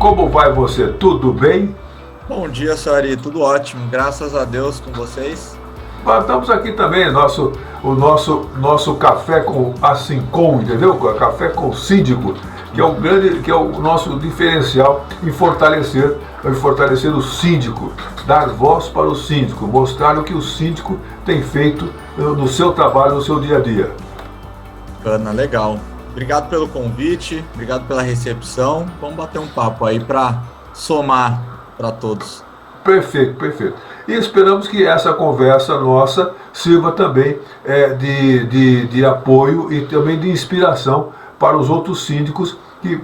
como vai você? Tudo bem? Bom dia, Sari. Tudo ótimo. Graças a Deus com vocês. Estamos aqui também, o nosso café com Asincom, entendeu? Café com síndico, que é o nosso diferencial em fortalecer o síndico, dar voz para o síndico, mostrar o que o síndico tem feito no seu trabalho, no seu dia a dia. Ana, legal. Obrigado pelo convite, obrigado pela recepção. Vamos bater um papo aí para somar para todos. Perfeito, perfeito. E esperamos que essa conversa nossa sirva também de apoio e também de inspiração para os outros síndicos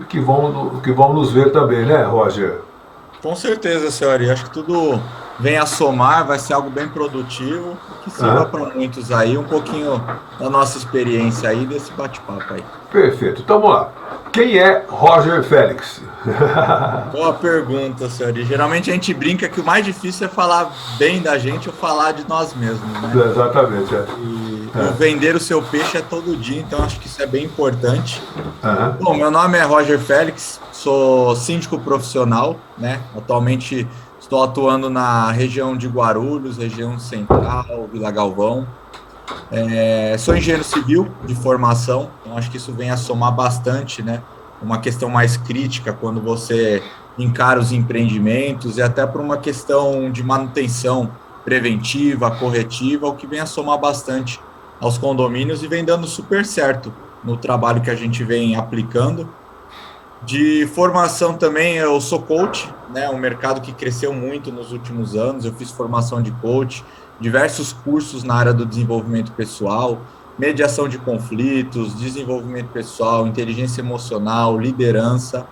que vão nos ver também, né, Roger? Com certeza, senhora. Acho que tudo vem a somar, vai ser algo bem produtivo, que sirva para muitos aí, um pouquinho da nossa experiência aí, desse bate-papo aí. Perfeito. Então vamos lá. Quem é Roger Félix? Boa pergunta, senhor. E geralmente a gente brinca que o mais difícil é falar bem da gente ou falar de nós mesmos, né? Exatamente. E vender o seu peixe é todo dia, então acho que isso é bem importante. Uhum. Bom, meu nome é Roger Félix, sou síndico profissional, né? Atualmente estou atuando na região de Guarulhos, região central, Vila Galvão. Sou engenheiro civil de formação, então acho que isso vem a somar bastante, né? Uma questão mais crítica quando você encara os empreendimentos e até por uma questão de manutenção preventiva, corretiva, o que vem a somar bastante aos condomínios e vem dando super certo no trabalho que a gente vem aplicando. De formação também, eu sou coach, né? Um mercado que cresceu muito nos últimos anos. Eu fiz formação de coach, diversos cursos na área do desenvolvimento pessoal, mediação de conflitos, desenvolvimento pessoal, inteligência emocional, liderança.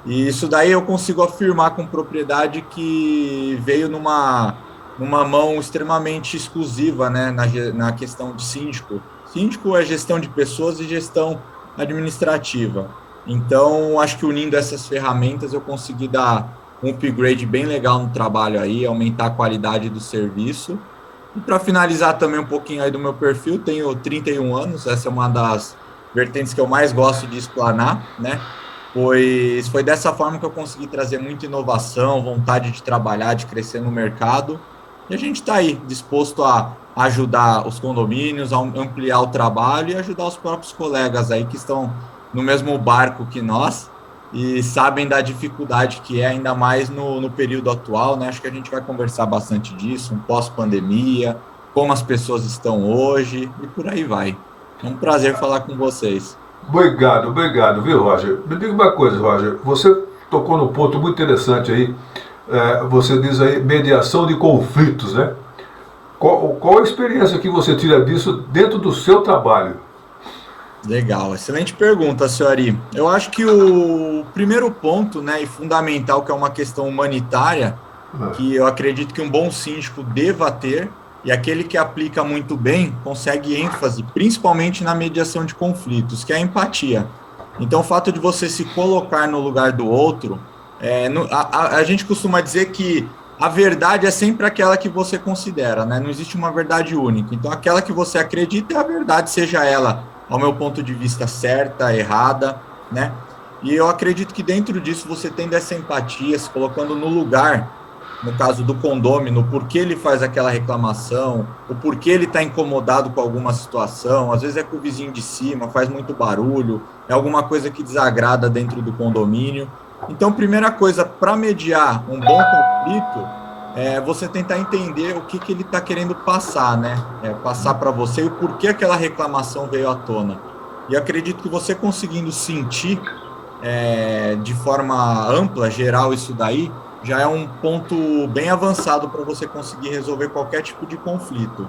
E isso daí eu consigo afirmar com propriedade que veio numa mão extremamente exclusiva, né? Na questão de síndico. Síndico é gestão de pessoas e gestão administrativa. Então, acho que unindo essas ferramentas eu consegui dar um upgrade bem legal no trabalho aí, aumentar a qualidade do serviço. E para finalizar também um pouquinho aí do meu perfil, tenho 31 anos, essa é uma das vertentes que eu mais gosto de explanar, né? Pois foi dessa forma que eu consegui trazer muita inovação, vontade de trabalhar, de crescer no mercado. E a gente está aí, disposto a ajudar os condomínios, a ampliar o trabalho e ajudar os próprios colegas aí que estão no mesmo barco que nós e sabem da dificuldade que é, ainda mais no período atual, né? Acho que a gente vai conversar bastante disso, um pós-pandemia, como as pessoas estão hoje e por aí vai. É um prazer falar com vocês. Obrigado, viu, Roger? Me diga uma coisa, Roger. Você tocou num ponto muito interessante aí. Você diz aí mediação de conflitos, né? Qual a experiência que você tira disso dentro do seu trabalho? Legal, excelente pergunta, senhori. Eu acho que o primeiro ponto, né, e fundamental, que é uma questão humanitária, que eu acredito que um bom síndico deva ter, e aquele que aplica muito bem, consegue ênfase, principalmente na mediação de conflitos, que é a empatia. Então, o fato de você se colocar no lugar do outro, a gente costuma dizer que a verdade é sempre aquela que você considera, né? Não existe uma verdade única. Então, aquela que você acredita é a verdade, seja ela, ao meu ponto de vista, certa, errada, né? E eu acredito que dentro disso, você tendo essa empatia, se colocando no lugar, no caso do condômino, o porquê ele faz aquela reclamação, o porquê ele está incomodado com alguma situação, às vezes é com o vizinho de cima, faz muito barulho, é alguma coisa que desagrada dentro do condomínio. Então, primeira coisa, para mediar um bom conflito, você tentar entender o que ele está querendo passar, né? Passar para você e o porquê aquela reclamação veio à tona. E acredito que você conseguindo sentir de forma ampla, geral, isso daí, já é um ponto bem avançado para você conseguir resolver qualquer tipo de conflito.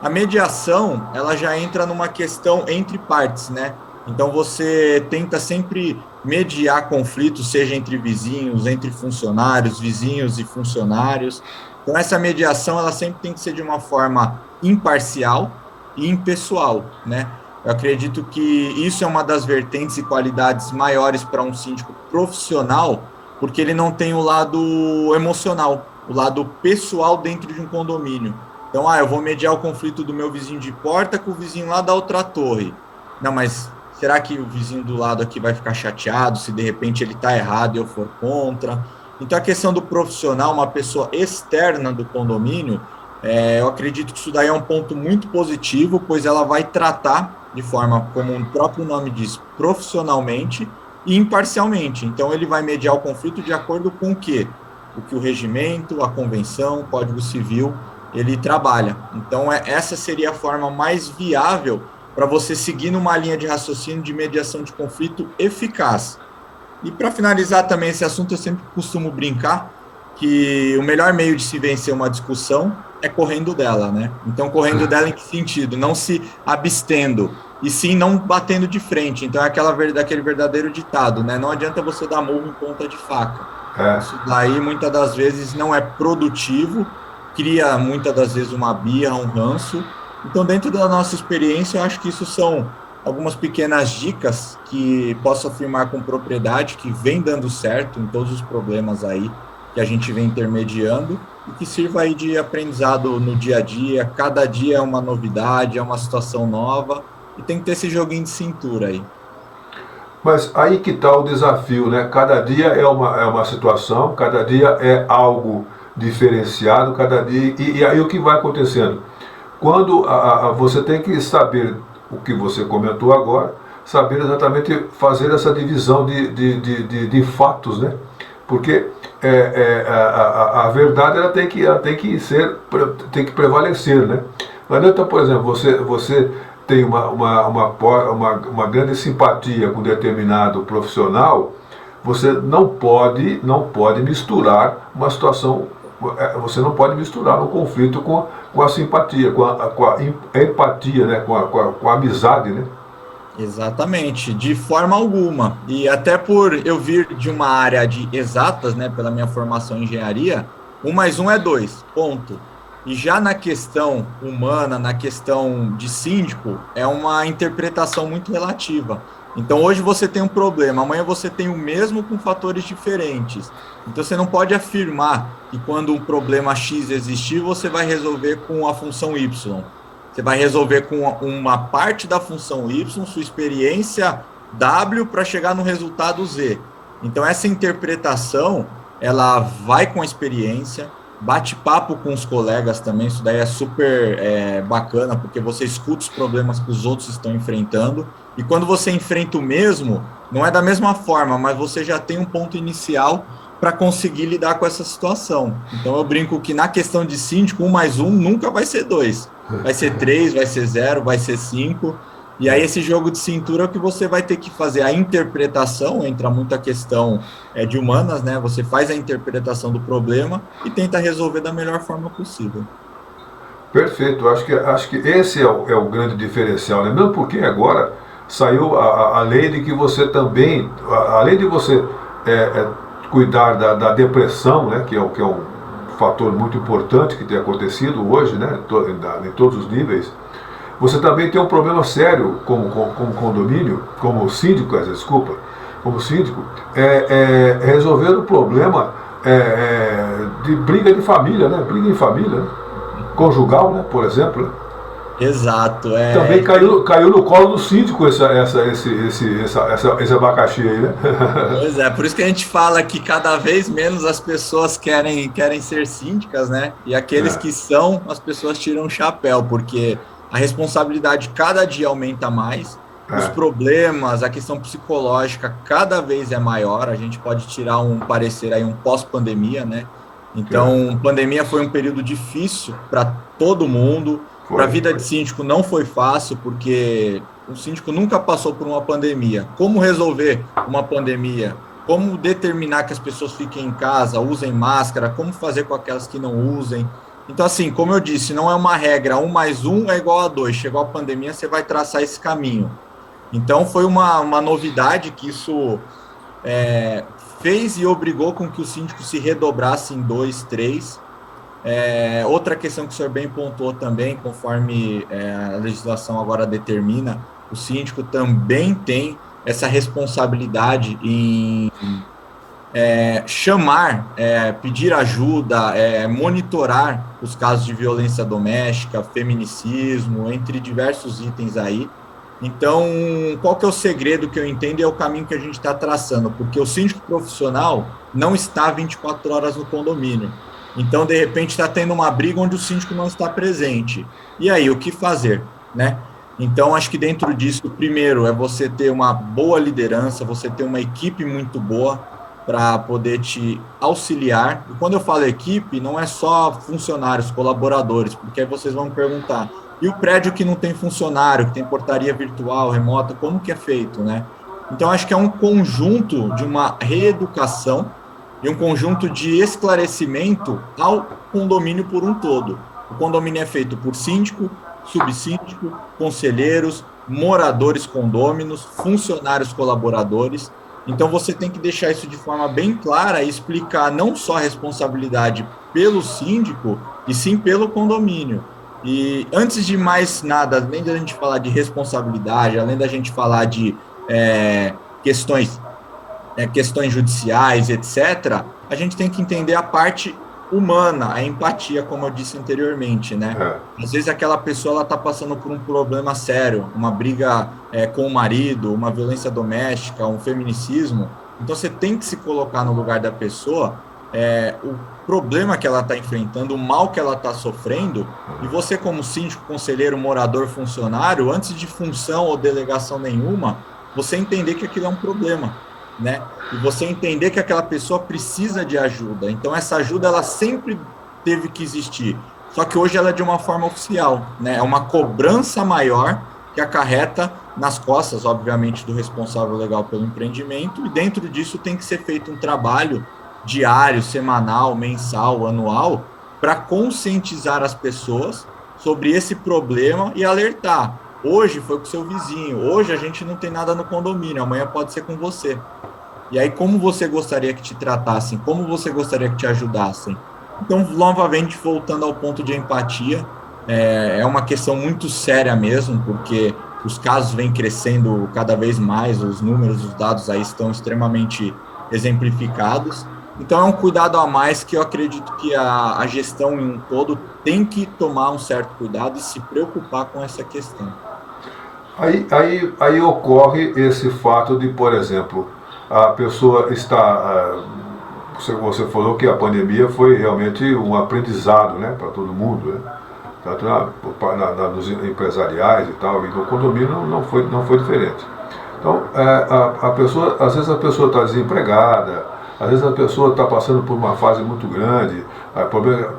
A mediação, ela já entra numa questão entre partes, né? Então, você tenta sempre mediar conflitos, seja entre vizinhos, entre funcionários, vizinhos e funcionários. Então, essa mediação, ela sempre tem que ser de uma forma imparcial e impessoal, né? Eu acredito que isso é uma das vertentes e qualidades maiores para um síndico profissional, porque ele não tem o lado emocional, o lado pessoal dentro de um condomínio. Então, eu vou mediar o conflito do meu vizinho de porta com o vizinho lá da outra torre. Não, mas Será que o vizinho do lado aqui vai ficar chateado se de repente ele está errado e eu for contra? Então, a questão do profissional, uma pessoa externa do condomínio, eu acredito que isso daí é um ponto muito positivo, pois ela vai tratar de forma, como o próprio nome diz, profissionalmente e imparcialmente. Então, ele vai mediar o conflito de acordo com o que o regimento, a convenção, o Código Civil, ele trabalha. Então, essa seria a forma mais viável para você seguir numa linha de raciocínio de mediação de conflito eficaz. E para finalizar também esse assunto, eu sempre costumo brincar que o melhor meio de se vencer uma discussão é correndo dela, né? Então, correndo dela em que sentido? Não se abstendo, e sim não batendo de frente. Então, é aquele verdadeiro ditado, né? Não adianta você dar murro em ponta de faca. Isso daí, muitas das vezes, não é produtivo, cria, muitas das vezes, uma birra, um ranço. Então, dentro da nossa experiência, eu acho que isso são algumas pequenas dicas que posso afirmar com propriedade que vem dando certo em todos os problemas aí que a gente vem intermediando e que sirva aí de aprendizado no dia a dia. Cada dia é uma novidade, é uma situação nova e tem que ter esse joguinho de cintura aí. Mas aí que está o desafio, né? Cada dia é uma situação, cada dia é algo diferenciado, cada dia. E aí o que vai acontecendo? Quando você tem que saber o que você comentou agora, saber exatamente fazer essa divisão de fatos, né? Porque a verdade ela tem que prevalecer, né? Não adianta, por exemplo, você tem uma grande simpatia com determinado profissional, você não pode misturar uma situação, você não pode misturar um conflito com a simpatia, com a empatia, né? com a amizade, né? Exatamente, de forma alguma. E até por eu vir de uma área de exatas, né, pela minha formação em engenharia, 1 mais 1 é 2, ponto. E já na questão humana, na questão de síndico, é uma interpretação muito relativa. Então hoje você tem um problema, amanhã você tem o mesmo com fatores diferentes. Então você não pode afirmar que quando um problema X existir, você vai resolver com a função Y. Você vai resolver com uma parte da função Y, sua experiência W, para chegar no resultado Z. Então, essa interpretação, ela vai com a experiência, bate papo com os colegas também, isso daí é super bacana, porque você escuta os problemas que os outros estão enfrentando, e quando você enfrenta o mesmo, não é da mesma forma, mas você já tem um ponto inicial para conseguir lidar com essa situação. Então, eu brinco que na questão de síndico, 1 mais 1 nunca vai ser 2. Vai ser 3, vai ser 0, vai ser 5. E aí esse jogo de cintura é o que você vai ter que fazer. A interpretação, entra muita questão de humanas, né? Você faz a interpretação do problema e tenta resolver da melhor forma possível. Perfeito, acho que esse é o grande diferencial, né? Mesmo porque agora saiu a lei de que você também, além de você cuidar da depressão, né? Que é um fator muito importante que tem acontecido hoje, né, em todos os níveis, você também tem um problema sério como condomínio, como síndico, como síndico, resolver o problema de briga de família, né, briga em família, né, conjugal, né, por exemplo. Né. Exato. Também caiu no colo do síndico esse abacaxi aí, né? Pois é, por isso que a gente fala que cada vez menos as pessoas querem ser síndicas, né? E aqueles que são, as pessoas tiram o chapéu, porque a responsabilidade cada dia aumenta mais, os problemas, a questão psicológica cada vez é maior, a gente pode tirar um parecer aí, um pós-pandemia, né? Então, pandemia foi um período difícil para todo mundo. Para a vida de síndico não foi fácil, porque o síndico nunca passou por uma pandemia. Como resolver uma pandemia? Como determinar que as pessoas fiquem em casa, usem máscara? Como fazer com aquelas que não usem? Então, assim, como eu disse, não é uma regra, 1 mais 1 é igual a 2. Chegou a pandemia, você vai traçar esse caminho. Então, foi uma novidade que isso fez e obrigou com que o síndico se redobrasse em 2, 3. Outra questão que o senhor bem pontuou também, conforme a legislação agora determina, o síndico também tem essa responsabilidade em chamar, pedir ajuda, monitorar os casos de violência doméstica, feminicídio, entre diversos itens aí, Então, qual que é o segredo que eu entendo e é o caminho que a gente está traçando? Porque o síndico profissional não está 24 horas no condomínio. Então, de repente, está tendo uma briga onde o síndico não está presente. E aí, o que fazer, né? Então, acho que dentro disso, primeiro, é você ter uma boa liderança, você ter uma equipe muito boa para poder te auxiliar. E quando eu falo equipe, não é só funcionários, colaboradores, porque aí vocês vão me perguntar, e o prédio que não tem funcionário, que tem portaria virtual, remota, como que é feito, né? Então, acho que é um conjunto de uma reeducação e um conjunto de esclarecimento ao condomínio por um todo. O condomínio é feito por síndico, subsíndico, conselheiros, moradores condôminos, funcionários colaboradores. Então, você tem que deixar isso de forma bem clara e explicar não só a responsabilidade pelo síndico, e sim pelo condomínio. E antes de mais nada, além da gente falar de responsabilidade, além da gente falar de questões, questões judiciais, etc., a gente tem que entender a parte humana, a empatia, como eu disse anteriormente, né? Às vezes aquela pessoa ela está passando por um problema sério, uma briga com o marido, uma violência doméstica, um feminicídio. Então você tem que se colocar no lugar da pessoa, o problema que ela está enfrentando, o mal que ela está sofrendo, e você como síndico, conselheiro, morador, funcionário, antes de função ou delegação nenhuma, você entender que aquilo é um problema, né? E você entender que aquela pessoa precisa de ajuda. Então, essa ajuda, ela sempre teve que existir. Só que hoje ela é de uma forma oficial, né? É uma cobrança maior que acarreta nas costas, obviamente, do responsável legal pelo empreendimento, e dentro disso tem que ser feito um trabalho diário, semanal, mensal, anual, para conscientizar as pessoas sobre esse problema e alertar. Hoje foi com o seu vizinho, hoje a gente não tem nada no condomínio, amanhã pode ser com você. E aí, como você gostaria que te tratassem? Como você gostaria que te ajudassem? Então, novamente, voltando ao ponto de empatia, é uma questão muito séria mesmo, porque os casos vêm crescendo cada vez mais, os números, os dados aí estão extremamente exemplificados. Então, é um cuidado a mais que eu acredito que a gestão em um todo tem que tomar um certo cuidado e se preocupar com essa questão. Aí ocorre esse fato de, por exemplo, a pessoa está... Você falou que a pandemia foi realmente um aprendizado, né, para todo mundo, né? Tanto nos empresariais e tal, e no condomínio não foi diferente. Então, a pessoa, às vezes a pessoa está desempregada, às vezes a pessoa está passando por uma fase muito grande,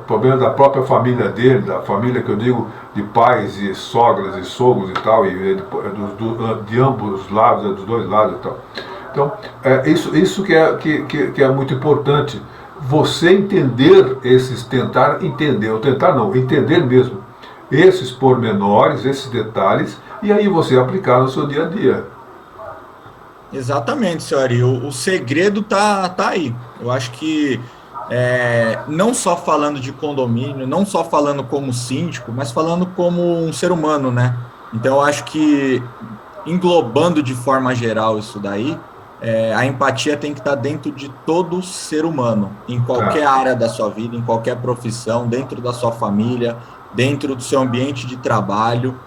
problema da própria família dele, da família que eu digo, de pais e sogras e sogros e tal, e de ambos os lados, dos dois lados e tal. Então, isso que é muito importante, você entender entender mesmo esses pormenores, esses detalhes, e aí você aplicar no seu dia a dia. Exatamente, senhor Ari. O segredo tá aí. Eu acho que não só falando de condomínio, não só falando como síndico, mas falando como um ser humano, né? Então, eu acho que englobando de forma geral isso daí, a empatia tem que estar dentro de todo ser humano, em qualquer área da sua vida, em qualquer profissão, dentro da sua família, dentro do seu ambiente de trabalho,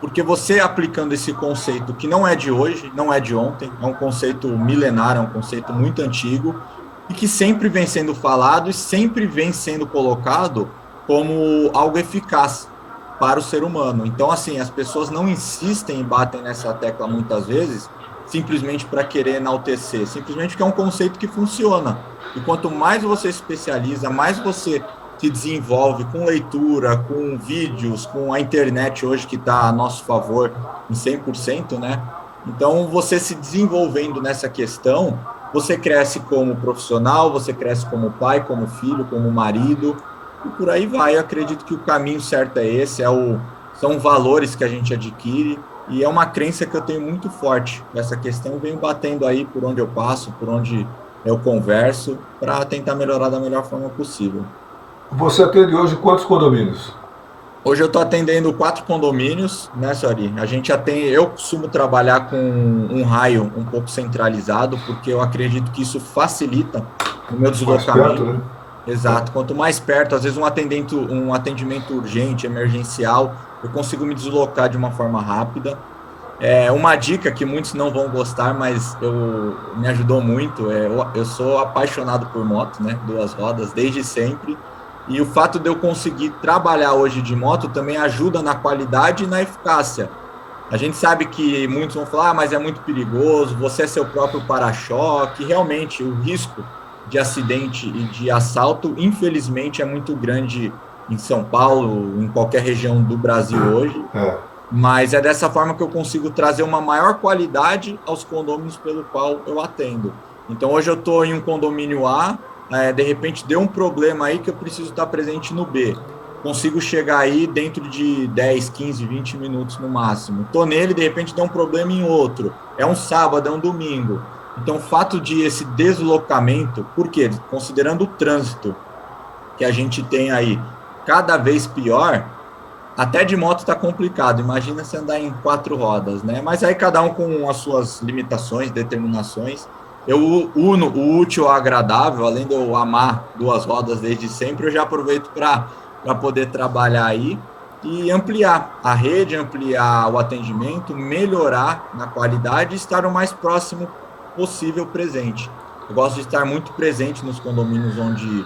porque você aplicando esse conceito que não é de hoje, não é de ontem, é um conceito milenar, é um conceito muito antigo, e que sempre vem sendo falado e sempre vem sendo colocado como algo eficaz para o ser humano. Então, assim, as pessoas não insistem e batem nessa tecla muitas vezes, simplesmente para querer enaltecer, simplesmente porque é um conceito que funciona. E quanto mais você se especializa, mais você se desenvolve com leitura, com vídeos, com a internet hoje que está a nosso favor em 100%, né? Então, você se desenvolvendo nessa questão, você cresce como profissional, você cresce como pai, como filho, como marido, e por aí vai. Eu acredito que o caminho certo é esse, são valores que a gente adquire, e é uma crença que eu tenho muito forte. Essa questão eu venho batendo aí por onde eu passo, por onde eu converso, para tentar melhorar da melhor forma possível. Você atende hoje quantos condomínios? Hoje eu estou atendendo 4 condomínios, né, Sori? Eu costumo trabalhar com um raio um pouco centralizado, porque eu acredito que isso facilita o meu deslocamento. Mais perto, né? Exato. Quanto mais perto, às vezes um atendimento urgente, emergencial, eu consigo me deslocar de uma forma rápida. Uma dica que muitos não vão gostar, mas me ajudou muito, eu sou apaixonado por moto, né? Duas rodas, desde sempre. E o fato de eu conseguir trabalhar hoje de moto também ajuda na qualidade e na eficácia. A gente sabe que muitos vão falar, mas é muito perigoso, você é seu próprio para-choque. Realmente, o risco de acidente e de assalto, infelizmente, é muito grande em São Paulo, em qualquer região do Brasil hoje. Mas é dessa forma que eu consigo trazer uma maior qualidade aos condomínios pelo qual eu atendo. Então, hoje eu estou em um condomínio A, de repente deu um problema aí que eu preciso estar presente no B. Consigo chegar aí dentro de 10, 15, 20 minutos no máximo. Estou nele, de repente deu um problema em outro. É um sábado, é um domingo. Então, o fato de esse deslocamento, por quê? Considerando o trânsito que a gente tem aí cada vez pior, até de moto está complicado, imagina se andar em 4 rodas, né? Mas aí cada um com as suas limitações, determinações. Eu uno o útil ao agradável, além de eu amar duas rodas desde sempre, eu já aproveito para poder trabalhar aí e ampliar a rede, ampliar o atendimento, melhorar na qualidade e estar o mais próximo possível presente. Eu gosto de estar muito presente nos condomínios onde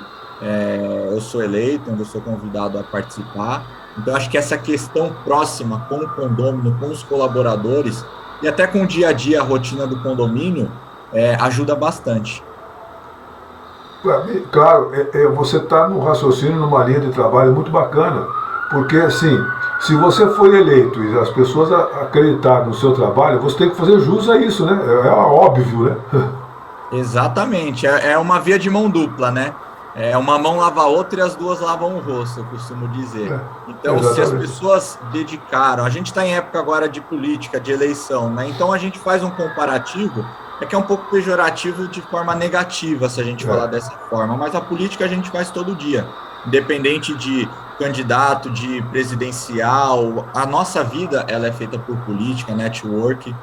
eu sou eleito, onde eu sou convidado a participar. Então, acho que essa questão próxima com o condomínio, com os colaboradores e até com o dia a dia, a rotina do condomínio, ajuda bastante. Claro, você está num raciocínio, numa linha de trabalho muito bacana, porque assim, se você for eleito e as pessoas acreditarem no seu trabalho, você tem que fazer jus a isso, né? É óbvio, né? Exatamente, é uma via de mão dupla, né? Uma mão lava a outra e as duas lavam o rosto, eu costumo dizer. Então, exatamente. Se as pessoas dedicaram, a gente está em época agora de política, de eleição, né? Então a gente faz um comparativo, que é um pouco pejorativo de forma negativa, se a gente falar dessa forma, mas a política a gente faz todo dia, independente de candidato, de presidencial, a nossa vida ela é feita por política, network.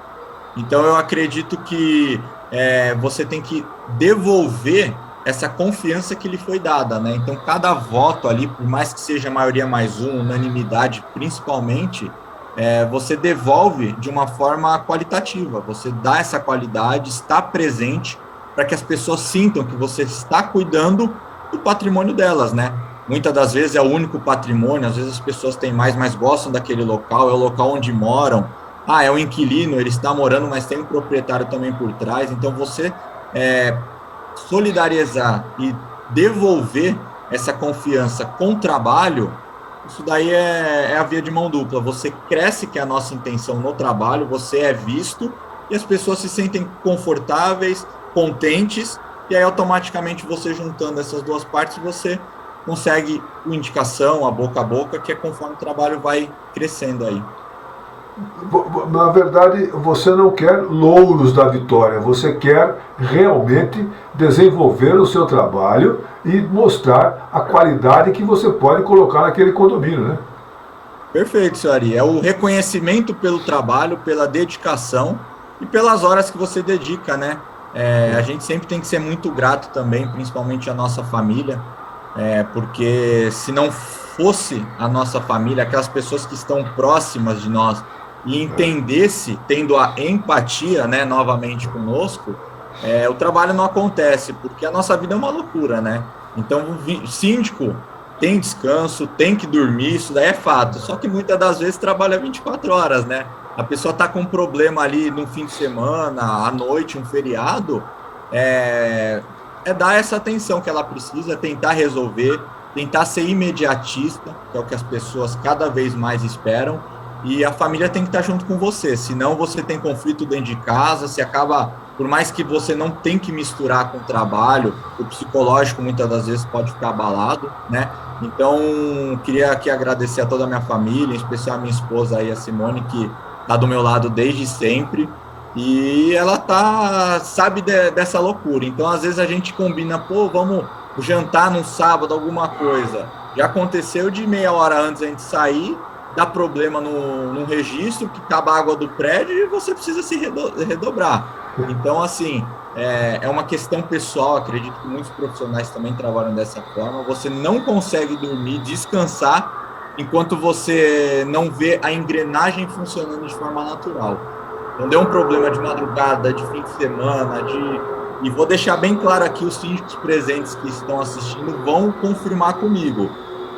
Então eu acredito que você tem que devolver essa confiança que lhe foi dada, né? Então, cada voto ali, por mais que seja maioria mais um, unanimidade principalmente, você devolve de uma forma qualitativa, você dá essa qualidade, está presente, para que as pessoas sintam que você está cuidando do patrimônio delas, né? Muitas das vezes é o único patrimônio, às vezes as pessoas têm mais, mas gostam daquele local, é o local onde moram, é o inquilino, ele está morando, mas tem um proprietário também por trás, então você solidarizar e devolver essa confiança com trabalho, isso daí é a via de mão dupla. Você cresce, que é a nossa intenção no trabalho, você é visto e as pessoas se sentem confortáveis, contentes, e aí automaticamente você juntando essas duas partes, você consegue a indicação, a boca, que é conforme o trabalho vai crescendo aí. Na verdade, você não quer louros da vitória, você quer realmente desenvolver o seu trabalho e mostrar a qualidade que você pode colocar naquele condomínio, né? Perfeito, senhor Ari. É o reconhecimento pelo trabalho, pela dedicação e pelas horas que você dedica, né? A gente sempre tem que ser muito grato também, principalmente a nossa família, porque se não fosse a nossa família, aquelas pessoas que estão próximas de nós, e entendesse, tendo a empatia, né, novamente conosco, o trabalho não acontece, porque a nossa vida é uma loucura, né? Então, o síndico tem descanso, tem que dormir, isso daí é fato, só que muitas das vezes trabalha 24 horas, né? A pessoa está com um problema ali no fim de semana, à noite, um feriado, dar essa atenção que ela precisa, tentar resolver, tentar ser imediatista, que é o que as pessoas cada vez mais esperam, e a família tem que estar junto com você, senão você tem conflito dentro de casa, você acaba, por mais que você não tem que misturar com o trabalho, o psicológico muitas das vezes pode ficar abalado, né? Então, queria aqui agradecer a toda a minha família, em especial a minha esposa aí, a Simone, que está do meu lado desde sempre, e ela sabe dessa loucura. Então, às vezes a gente combina, vamos jantar num sábado, alguma coisa. Já aconteceu de meia hora antes a gente sair, dá problema no registro, que acaba a água do prédio e você precisa se redobrar. Então, assim, é uma questão pessoal, acredito que muitos profissionais também trabalham dessa forma, você não consegue dormir, descansar, enquanto você não vê a engrenagem funcionando de forma natural. Então, deu um problema de madrugada, de fim de semana, e vou deixar bem claro aqui, os síndicos presentes que estão assistindo vão confirmar comigo.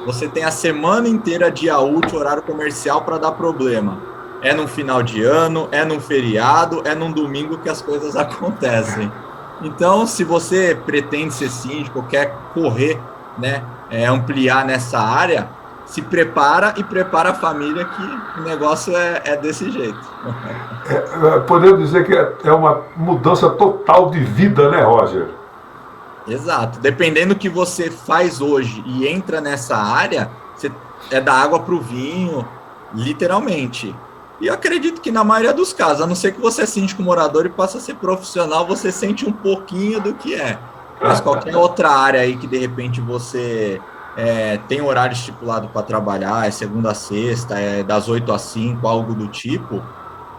Você tem a semana inteira, dia útil, horário comercial para dar problema. É num final de ano, é num feriado, é num domingo que as coisas acontecem. Então, se você pretende ser síndico, quer correr, né, ampliar nessa área, se prepara e prepara a família, que o negócio é desse jeito. Podemos dizer que é uma mudança total de vida, né, Roger? Exato. Dependendo do que você faz hoje e entra nessa área, você é da água para o vinho, literalmente. E eu acredito que na maioria dos casos, a não ser que você é síndico morador e passe a ser profissional, você sente um pouquinho do que é. Mas qualquer outra área aí que de repente você tem horário estipulado para trabalhar, é segunda a sexta, é das 8 às 5, algo do tipo,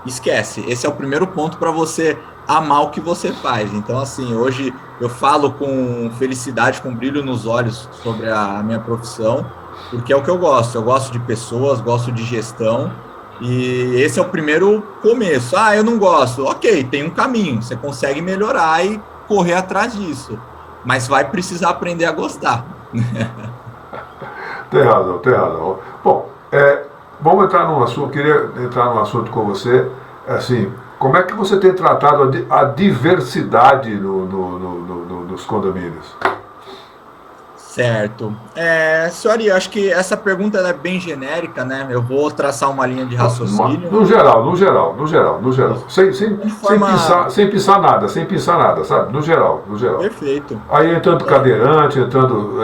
esquece. Esse é o primeiro ponto para você amar o que você faz. Então, assim, hoje eu falo com felicidade, com brilho nos olhos sobre a minha profissão, porque é o que eu gosto. Eu gosto de pessoas, gosto de gestão, e esse é o primeiro começo. Ah, eu não gosto. Ok, tem um caminho, você consegue melhorar e correr atrás disso, mas vai precisar aprender a gostar. Tem razão, tem razão. Bom, vamos entrar num assunto, queria entrar num assunto com você, assim, como é que você tem tratado a diversidade nos condomínios? Certo. Senhora, eu acho que essa pergunta é bem genérica, né? Eu vou traçar uma linha de raciocínio. No geral. Sem pensar nada, sabe? No geral. Perfeito. Aí entrando cadeirante, entrando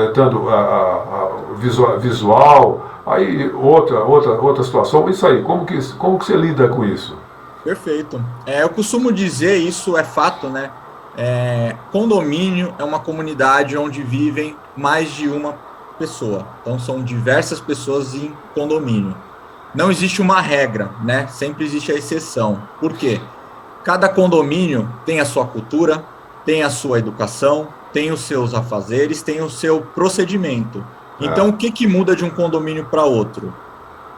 visual, aí outra situação. Isso aí, como que você lida com isso? Perfeito. Eu costumo dizer, isso é fato, né? Condomínio é uma comunidade onde vivem mais de uma pessoa. Então, são diversas pessoas em condomínio. Não existe uma regra, né? Sempre existe a exceção. Por quê? Cada condomínio tem a sua cultura, tem a sua educação, tem os seus afazeres, tem o seu procedimento. Então, o que muda de um condomínio para outro?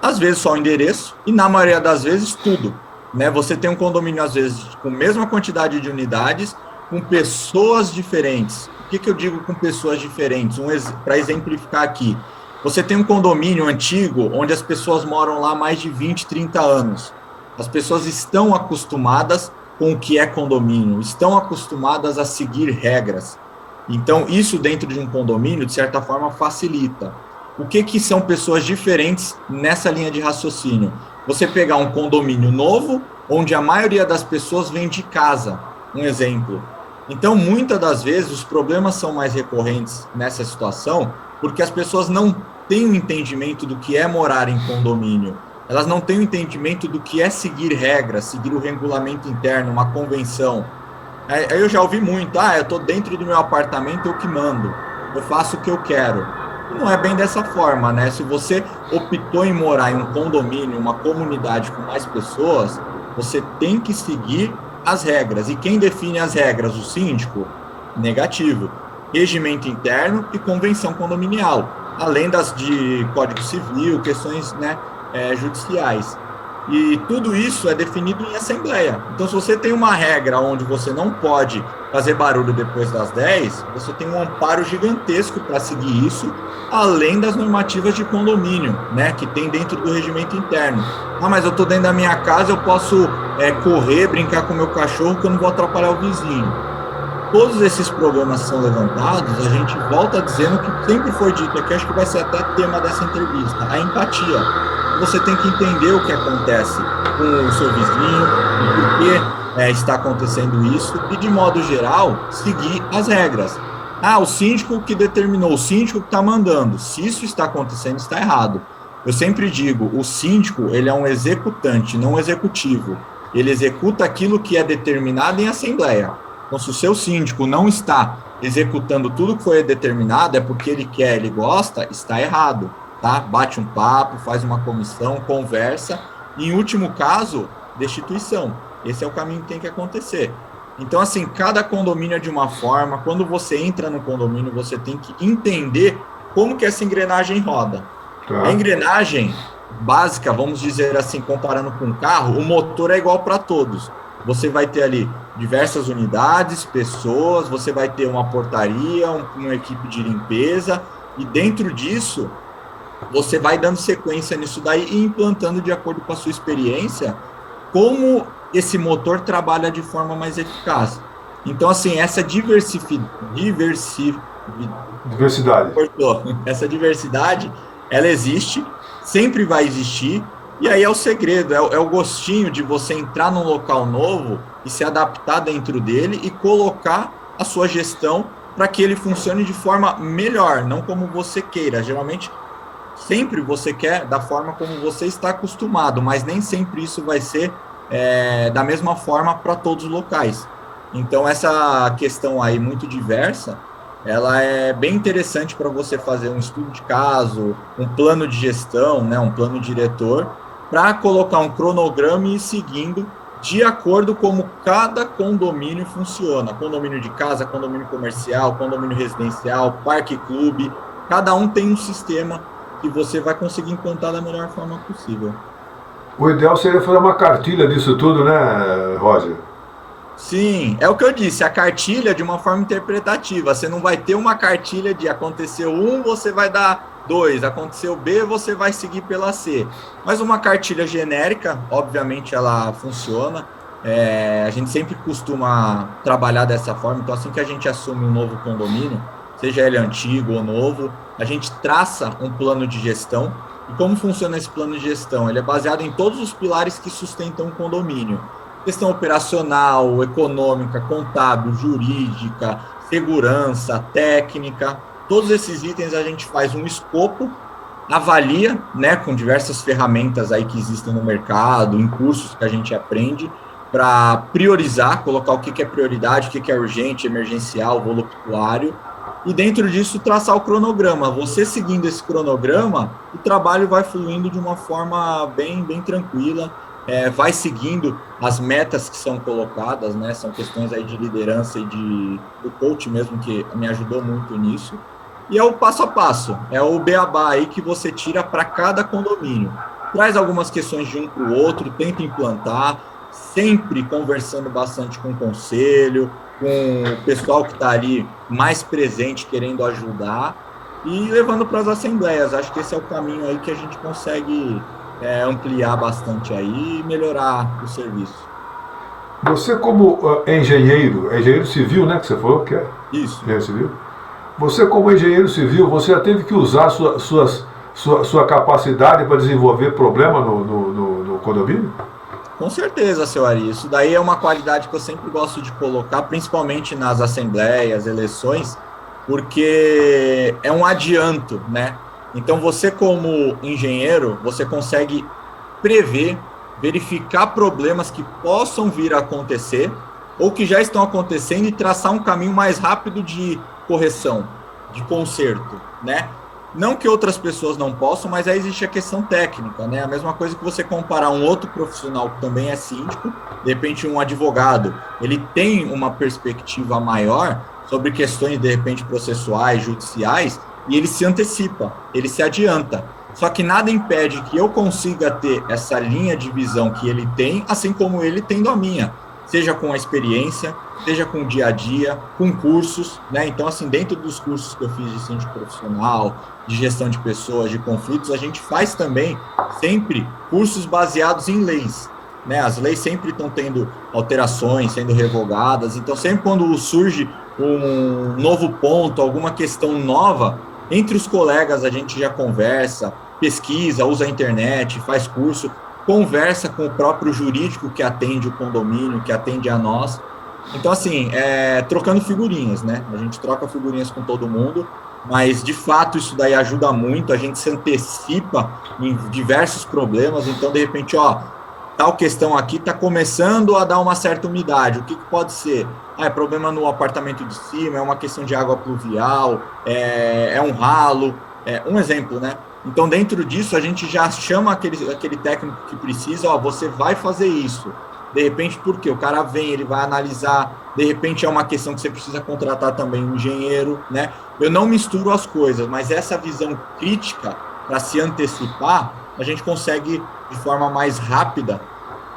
Às vezes só o endereço e, na maioria das vezes, tudo. Né? Você tem um condomínio, às vezes, com a mesma quantidade de unidades, com pessoas diferentes. O que eu digo com pessoas diferentes? Para exemplificar aqui. Você tem um condomínio antigo, onde as pessoas moram lá há mais de 20, 30 anos. As pessoas estão acostumadas com o que é condomínio, estão acostumadas a seguir regras. Então, isso dentro de um condomínio, de certa forma, facilita. O que são pessoas diferentes nessa linha de raciocínio? Você pegar um condomínio novo, onde a maioria das pessoas vem de casa, um exemplo. Então, muitas das vezes, os problemas são mais recorrentes nessa situação, porque as pessoas não têm o entendimento do que é morar em condomínio. Elas não têm o entendimento do que é seguir regras, seguir o regulamento interno, uma convenção. Aí eu já ouvi muito, eu estou dentro do meu apartamento, eu que mando, eu faço o que eu quero. Não é bem dessa forma, né? Se você optou em morar em um condomínio, uma comunidade com mais pessoas, você tem que seguir as regras. E quem define as regras? O síndico? Negativo. Regimento interno e convenção condominial, além das de Código Civil, questões, né, judiciais. E tudo isso é definido em assembleia. Então, se você tem uma regra onde você não pode fazer barulho depois das 10, você tem um amparo gigantesco para seguir isso, além das normativas de condomínio, né, que tem dentro do regimento interno. Mas eu estou dentro da minha casa, eu posso correr, brincar com o meu cachorro, que eu não vou atrapalhar o vizinho. Todos esses problemas são levantados, a gente volta dizendo que sempre foi dito aqui, acho que vai ser até tema dessa entrevista, a empatia. Você tem que entender o que acontece com o seu vizinho, o porquê está acontecendo isso, e de modo geral, seguir as regras. O síndico que determinou, o síndico que está mandando. Se isso está acontecendo, está errado. Eu sempre digo, o síndico, ele é um executante, não um executivo. Ele executa aquilo que é determinado em assembleia. Então, se o seu síndico não está executando tudo que foi determinado, é porque ele quer, ele gosta, está errado, tá? Bate um papo, faz uma comissão, conversa, e em último caso, destituição. Esse é o caminho que tem que acontecer. Então, assim, cada condomínio é de uma forma. Quando você entra no condomínio, você tem que entender como que essa engrenagem roda. A engrenagem básica, vamos dizer assim, comparando com um carro, o motor é igual para todos. Você vai ter ali diversas unidades, pessoas, você vai ter uma portaria, uma equipe de limpeza, e dentro disso, você vai dando sequência nisso daí e implantando de acordo com a sua experiência como esse motor trabalha de forma mais eficaz. Então, assim, essa diversidade, ela existe, sempre vai existir, e aí é o segredo, é o gostinho de você entrar num local novo e se adaptar dentro dele e colocar a sua gestão para que ele funcione de forma melhor, não como você queira. Geralmente, sempre você quer da forma como você está acostumado, mas nem sempre isso vai ser da mesma forma para todos os locais. Então, essa questão aí muito diversa, ela é bem interessante para você fazer um estudo de caso, um plano de gestão, né, um plano diretor, para colocar um cronograma e ir seguindo de acordo como cada condomínio funciona. Condomínio de casa, condomínio comercial, condomínio residencial, parque-clube, cada um tem um sistema que você vai conseguir implantar da melhor forma possível. O ideal seria fazer uma cartilha disso tudo, né, Roger? Sim, é o que eu disse, a cartilha de uma forma interpretativa. Você não vai ter uma cartilha de aconteceu 1, você vai dar 2, aconteceu B, você vai seguir pela C. Mas uma cartilha genérica, obviamente ela funciona. A gente sempre costuma trabalhar dessa forma, então assim que a gente assume um novo condomínio, seja ele antigo ou novo, a gente traça um plano de gestão. E como funciona esse plano de gestão? Ele é baseado em todos os pilares que sustentam o condomínio. Questão operacional, econômica, contábil, jurídica, segurança, técnica. Todos esses itens a gente faz um escopo, avalia, né, com diversas ferramentas aí que existem no mercado, em cursos que a gente aprende, para priorizar, colocar o que é prioridade, o que é urgente, emergencial, voluptuário, e dentro disso traçar o cronograma. Você seguindo esse cronograma, o trabalho vai fluindo de uma forma bem tranquila, vai seguindo as metas que são colocadas, né? São questões aí de liderança e do coach mesmo, que me ajudou muito nisso. E é o passo a passo, é o beabá aí que você tira para cada condomínio. Traz algumas questões de um para o outro, tenta implantar, sempre conversando bastante com o conselho, com o pessoal que está ali mais presente, querendo ajudar, e levando para as assembleias. Acho que esse é o caminho aí que a gente consegue ampliar bastante aí e melhorar o serviço. Você como engenheiro civil, né, que você falou que é? Isso. Engenheiro civil. Você como engenheiro civil, você já teve que usar sua capacidade para desenvolver problema no condomínio? Com certeza, seu Ari. Isso daí é uma qualidade que eu sempre gosto de colocar, principalmente nas assembleias, eleições, porque é um adianto, né? Então, você como engenheiro, você consegue prever, verificar problemas que possam vir a acontecer ou que já estão acontecendo e traçar um caminho mais rápido de correção, de conserto, né? Não que outras pessoas não possam, mas aí existe a questão técnica, né? A mesma coisa que você comparar um outro profissional que também é síndico, de repente um advogado, ele tem uma perspectiva maior sobre questões, de repente, processuais, judiciais, e ele se antecipa, ele se adianta. Só que nada impede que eu consiga ter essa linha de visão que ele tem, assim como ele tendo a minha, seja com a experiência, seja com o dia a dia, com cursos, né? Então, assim, dentro dos cursos que eu fiz de síndico profissional, de gestão de pessoas, de conflitos, a gente faz também sempre cursos baseados em leis, né? As leis sempre estão tendo alterações, sendo revogadas, então sempre quando surge um novo ponto, alguma questão nova, entre os colegas a gente já conversa, pesquisa, usa a internet, faz curso, conversa com o próprio jurídico que atende o condomínio, que atende a nós. Então, assim, trocando figurinhas, né? A gente troca figurinhas com todo mundo, mas, de fato, isso daí ajuda muito, a gente se antecipa em diversos problemas. Então, de repente, tal questão aqui está começando a dar uma certa umidade. O que pode ser? É problema no apartamento de cima, é uma questão de água pluvial, é um ralo, um exemplo, né? Então, dentro disso, a gente já chama aquele técnico que precisa, você vai fazer isso. De repente, por quê? O cara vem, ele vai analisar, de repente é uma questão que você precisa contratar também um engenheiro, né? Eu não misturo as coisas, mas essa visão crítica para se antecipar, a gente consegue, de forma mais rápida,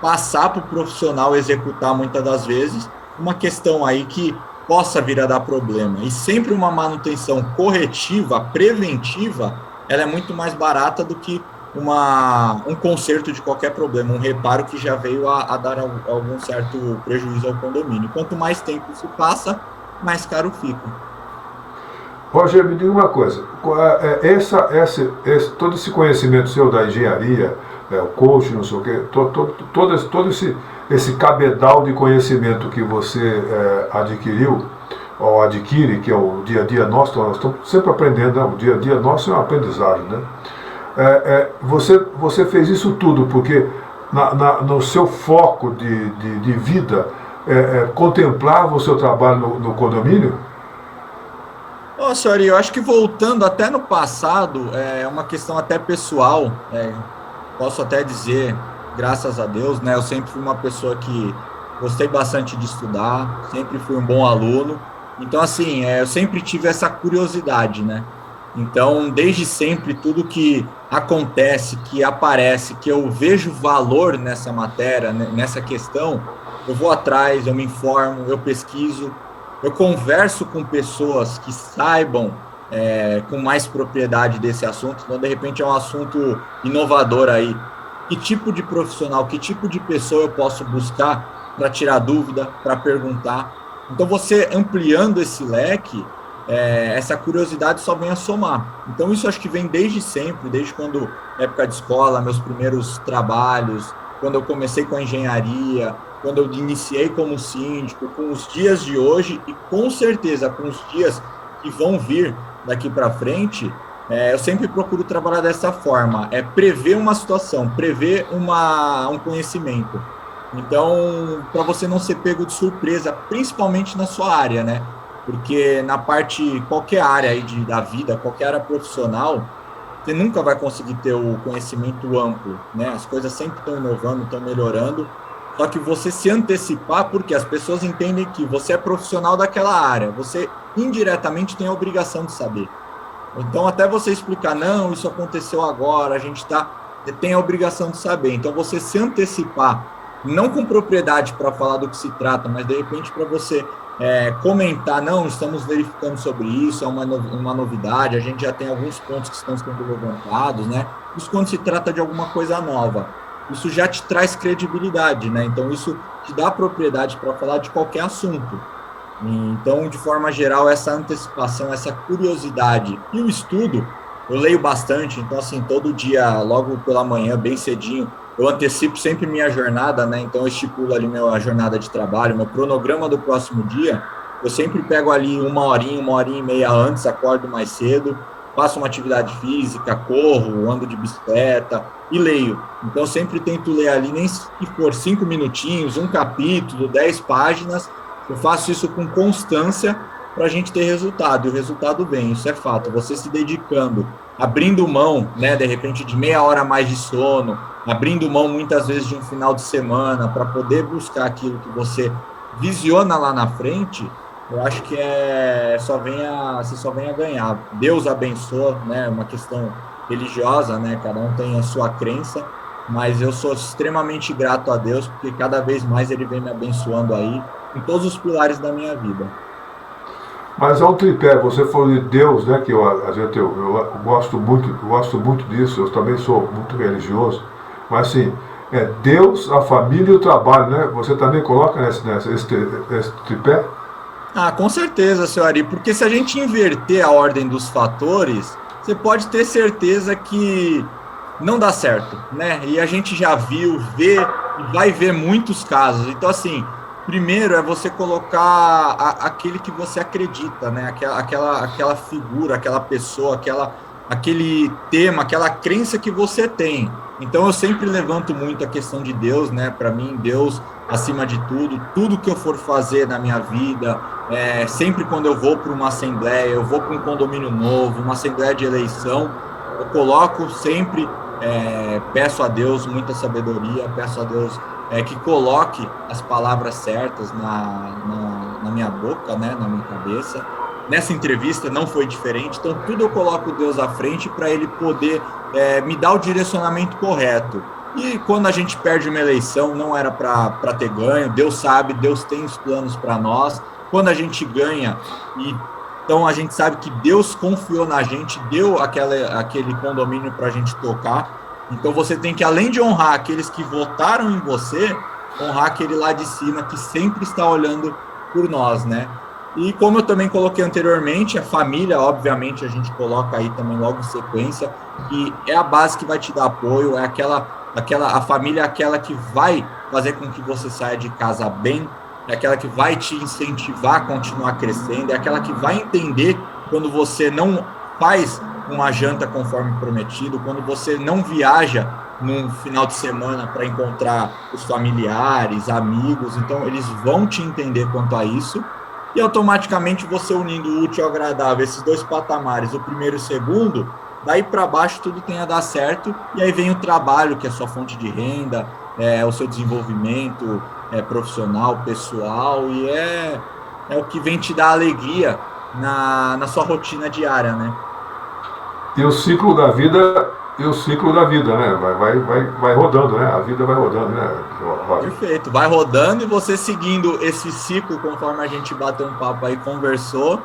passar para o profissional executar muitas das vezes uma questão aí que possa vir a dar problema. E sempre uma manutenção corretiva, preventiva, ela é muito mais barata do que um conserto de qualquer problema, um reparo que já veio a dar algum certo prejuízo ao condomínio. Quanto mais tempo se passa, mais caro fica. Roger, me diga uma coisa, todo esse conhecimento seu da engenharia, o coaching, não sei o quê, todo esse cabedal de conhecimento que você adquiriu, ou adquire, que é o dia a dia nosso, nós estamos sempre aprendendo, né? O dia a dia nosso é uma aprendizagem, né? Você fez isso tudo porque no seu foco de vida contemplava o seu trabalho no condomínio? Ô, senhor, eu acho que voltando até no passado, é uma questão até pessoal, posso até dizer, graças a Deus, né? Eu sempre fui uma pessoa que gostei bastante de estudar, sempre fui um bom aluno, então assim, eu sempre tive essa curiosidade, né? Então, desde sempre, tudo que acontece, que aparece, que eu vejo valor nessa matéria, nessa questão, eu vou atrás, eu me informo, eu pesquiso, eu converso com pessoas que saibam com mais propriedade desse assunto. Então, de repente, é um assunto inovador aí. Que tipo de profissional, que tipo de pessoa eu posso buscar para tirar dúvida, para perguntar? Então, você ampliando esse leque, essa curiosidade só vem a somar. Então, isso acho que vem desde sempre, desde quando, época de escola, meus primeiros trabalhos, quando eu comecei com a engenharia, quando eu iniciei como síndico, com os dias de hoje e com certeza com os dias que vão vir daqui para frente, eu sempre procuro trabalhar dessa forma, prever uma situação, prever um conhecimento. Então, para você não ser pego de surpresa, principalmente na sua área, né? Porque na parte, qualquer área aí da vida, qualquer área profissional, você nunca vai conseguir ter o conhecimento amplo, né? As coisas sempre estão inovando, estão melhorando, só que você se antecipar, porque as pessoas entendem que você é profissional daquela área, você indiretamente tem a obrigação de saber. Então, até você explicar, não, isso aconteceu agora, tem a obrigação de saber. Então, você se antecipar, não com propriedade para falar do que se trata, mas de repente para você comentar, não, estamos verificando sobre isso, é uma novidade, a gente já tem alguns pontos que estão sendo levantados, né? Isso quando se trata de alguma coisa nova. Isso já te traz credibilidade, né? Então, isso te dá propriedade para falar de qualquer assunto. Então, de forma geral, essa antecipação, essa curiosidade e o estudo, eu leio bastante, então, assim, todo dia, logo pela manhã, bem cedinho, eu antecipo sempre minha jornada, né? Então, eu estipulo ali a jornada de trabalho, meu cronograma do próximo dia, eu sempre pego ali uma horinha e meia antes, acordo mais cedo, faço uma atividade física, corro, ando de bicicleta e leio. Então, eu sempre tento ler ali, nem se for 5 minutinhos, um capítulo, 10 páginas, eu faço isso com constância para a gente ter resultado, e o resultado vem, isso é fato. Você se dedicando, abrindo mão, né, de repente, de meia hora a mais de sono, abrindo mão muitas vezes de um final de semana para poder buscar aquilo que você visiona lá na frente, eu acho que você só vem a ganhar. Deus abençoa, né, uma questão religiosa, né, cada um tem a sua crença, mas eu sou extremamente grato a Deus, porque cada vez mais Ele vem me abençoando aí, em todos os pilares da minha vida. Mas é um tripé, você falou de Deus, né, que eu gosto muito disso, eu também sou muito religioso, mas assim, Deus, a família e o trabalho, né? Você também coloca esse tripé? Ah, com certeza, senhor Ari, porque se a gente inverter a ordem dos fatores, você pode ter certeza que não dá certo, né? E a gente já vê e vai ver muitos casos. Então, assim, primeiro é você colocar aquele que você acredita, né? Aquela figura, aquela pessoa, aquele tema, aquela crença que você tem. Então, eu sempre levanto muito a questão de Deus, né? Para mim, Deus acima de tudo que eu for fazer na minha vida, sempre quando eu vou para uma assembleia, eu vou para um condomínio novo, uma assembleia de eleição, eu coloco sempre, peço a Deus muita sabedoria, peço a Deus que coloque as palavras certas na minha boca, né, na minha cabeça. Nessa entrevista não foi diferente, então tudo eu coloco Deus à frente para Ele poder me dá o direcionamento correto. E quando a gente perde uma eleição, não era para ter ganho, Deus sabe, Deus tem os planos para nós. Quando a gente ganha, então a gente sabe que Deus confiou na gente, deu aquele condomínio para a gente tocar. Então você tem que, além de honrar aqueles que votaram em você, honrar aquele lá de cima que sempre está olhando por nós, né? E como eu também coloquei anteriormente, a família, obviamente, a gente coloca aí também logo em sequência, e é a base que vai te dar apoio, é a família é aquela que vai fazer com que você saia de casa bem, é aquela que vai te incentivar a continuar crescendo, é aquela que vai entender quando você não faz uma janta conforme prometido, quando você não viaja num final de semana para encontrar os familiares, amigos, então eles vão te entender quanto a isso, e automaticamente você unindo o útil ao agradável, esses dois patamares, o primeiro e o segundo, daí para baixo tudo tem a dar certo, e aí vem o trabalho, que é a sua fonte de renda, o seu desenvolvimento profissional, pessoal, e é o que vem te dar alegria na sua rotina diária, né? E o ciclo da vida, né? Vai rodando, né? A vida vai rodando, né? Perfeito, vai rodando, e você seguindo esse ciclo, conforme a gente bateu um papo aí, conversou,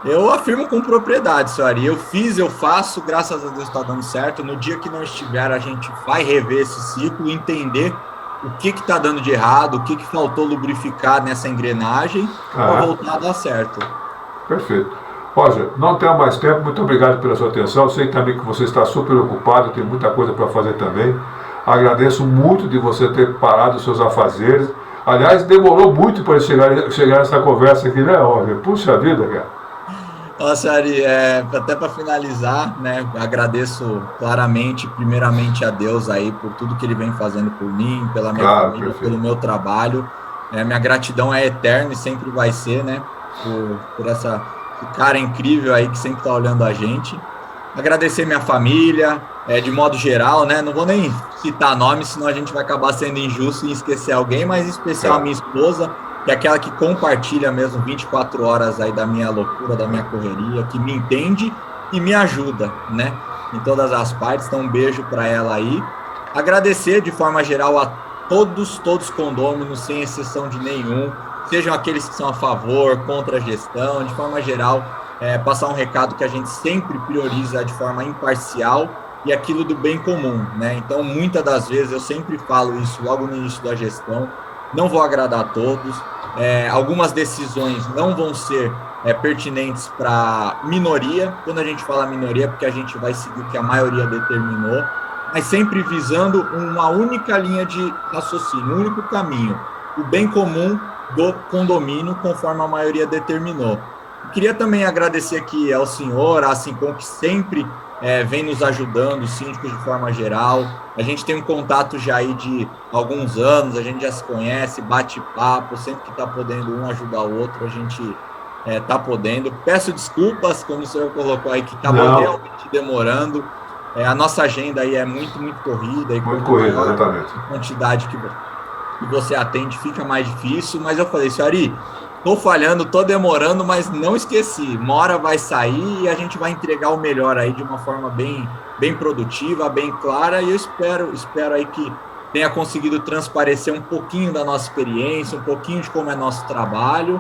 eu afirmo com propriedade, senhor Ari. Eu fiz, eu faço, graças a Deus está dando certo. No dia que não estiver, a gente vai rever esse ciclo, entender o que está dando de errado, o que faltou lubrificar nessa engrenagem, para voltar a dar certo. Perfeito. Roger, não tenho mais tempo, muito obrigado pela sua atenção. Sei também que você está super ocupado, tem muita coisa para fazer também. Agradeço muito de você ter parado os seus afazeres. Aliás, demorou muito para chegar nessa conversa aqui, né, Roger? Puxa vida, cara. Nossa, Ari, até para finalizar, né, agradeço claramente, primeiramente a Deus aí por tudo que Ele vem fazendo por mim, pela minha família, perfeito, pelo meu trabalho. Minha gratidão é eterna e sempre vai ser, né, por essa cara incrível aí que sempre está olhando a gente. Agradecer minha família, de modo geral, né, não vou nem citar nomes, senão a gente vai acabar sendo injusto e esquecer alguém, mas em especial a minha esposa, que é aquela que compartilha mesmo 24 horas aí da minha loucura, da minha correria, que me entende e me ajuda, né, em todas as partes. Então, um beijo para ela aí. Agradecer de forma geral a todos os condôminos, sem exceção de nenhum, sejam aqueles que são a favor, contra a gestão, de forma geral, passar um recado que a gente sempre prioriza de forma imparcial e aquilo do bem comum, né? Então, muitas das vezes, eu sempre falo isso logo no início da gestão, não vou agradar a todos, algumas decisões não vão ser pertinentes para minoria. Quando a gente fala minoria, porque a gente vai seguir o que a maioria determinou, mas sempre visando uma única linha de raciocínio, um único caminho, o bem comum do condomínio, conforme a maioria determinou. Queria também agradecer aqui ao senhor, a Sincom, que sempre vem nos ajudando, os síndicos de forma geral. A gente tem um contato já aí de alguns anos, a gente já se conhece, bate papo, sempre que está podendo um ajudar o outro, a gente está podendo. Peço desculpas, como o senhor colocou aí, que estava realmente demorando. A nossa agenda aí é muito, muito corrida. E muito corrida, exatamente. A quantidade que você atende fica mais difícil, mas eu falei, senhor Ari, estou falhando, estou demorando, mas não esqueci. Uma hora vai sair e a gente vai entregar o melhor aí de uma forma bem, bem produtiva, bem clara. E eu espero aí que tenha conseguido transparecer um pouquinho da nossa experiência, um pouquinho de como é nosso trabalho.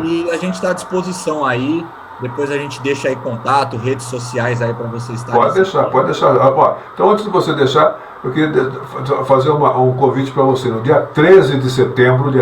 E a gente está à disposição aí. Depois a gente deixa aí contato, redes sociais aí para vocês estarem. Pode deixar. Então, antes de você deixar, eu queria fazer um convite para você. No dia 13 de setembro,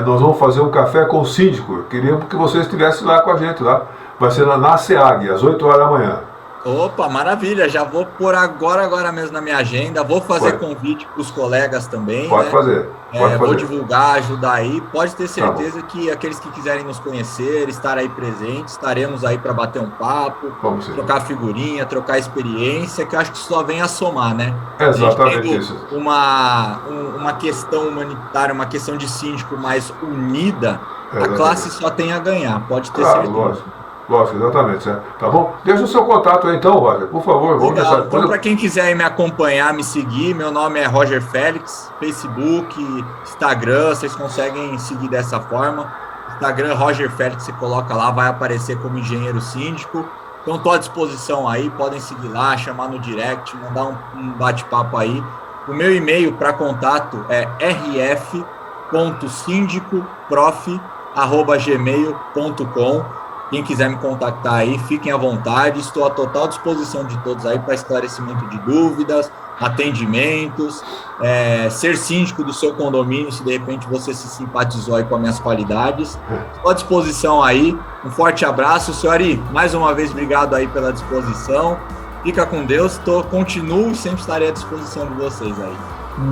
nós vamos fazer um café com o síndico. Eu queria que você estivesse lá com a gente. Lá. Vai ser na SEAG, às 8 horas da manhã. Opa, maravilha. Já vou pôr agora mesmo na minha agenda. Vou fazer convite para os colegas também. Pode fazer. Vou divulgar, ajudar aí. Pode ter certeza que aqueles que quiserem nos conhecer, estar aí presentes, estaremos aí para bater um papo, trocar figurinha, trocar experiência, que eu acho que só vem a somar, né? Exatamente isso. Uma questão humanitária, uma questão de síndico mais unida, a classe só tem a ganhar, pode ter certeza. Lógico, exatamente. Tá bom? Deixa o seu contato aí então, Roger, por favor. Então, para quem quiser me acompanhar, me seguir, meu nome é Roger Félix, Facebook, Instagram, vocês conseguem seguir dessa forma. Instagram, Roger Félix, você coloca lá, vai aparecer como engenheiro síndico. Então, estou à disposição aí, podem seguir lá, chamar no direct, mandar um bate-papo aí. O meu e-mail para contato é rf.sindicoprof@gmail.com. Quem quiser me contactar aí, fiquem à vontade. Estou à total disposição de todos aí para esclarecimento de dúvidas, atendimentos, ser síndico do seu condomínio, se de repente você se simpatizou aí com as minhas qualidades. Estou à disposição aí. Um forte abraço. Senhor Ari, mais uma vez, obrigado aí pela disposição. Fica com Deus. Continuo e sempre estarei à disposição de vocês aí.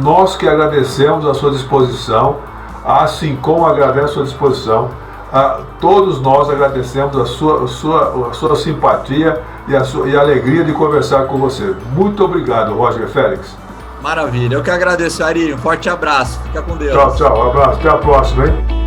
Nós que agradecemos a sua disposição, a Sincom agradece a sua disposição, todos nós agradecemos a sua simpatia e a alegria de conversar com você. Muito obrigado, Roger Félix. Maravilha, eu que agradeço, Ari. Um forte abraço. Fica com Deus. Tchau, tchau. Um abraço. Até a próxima, hein?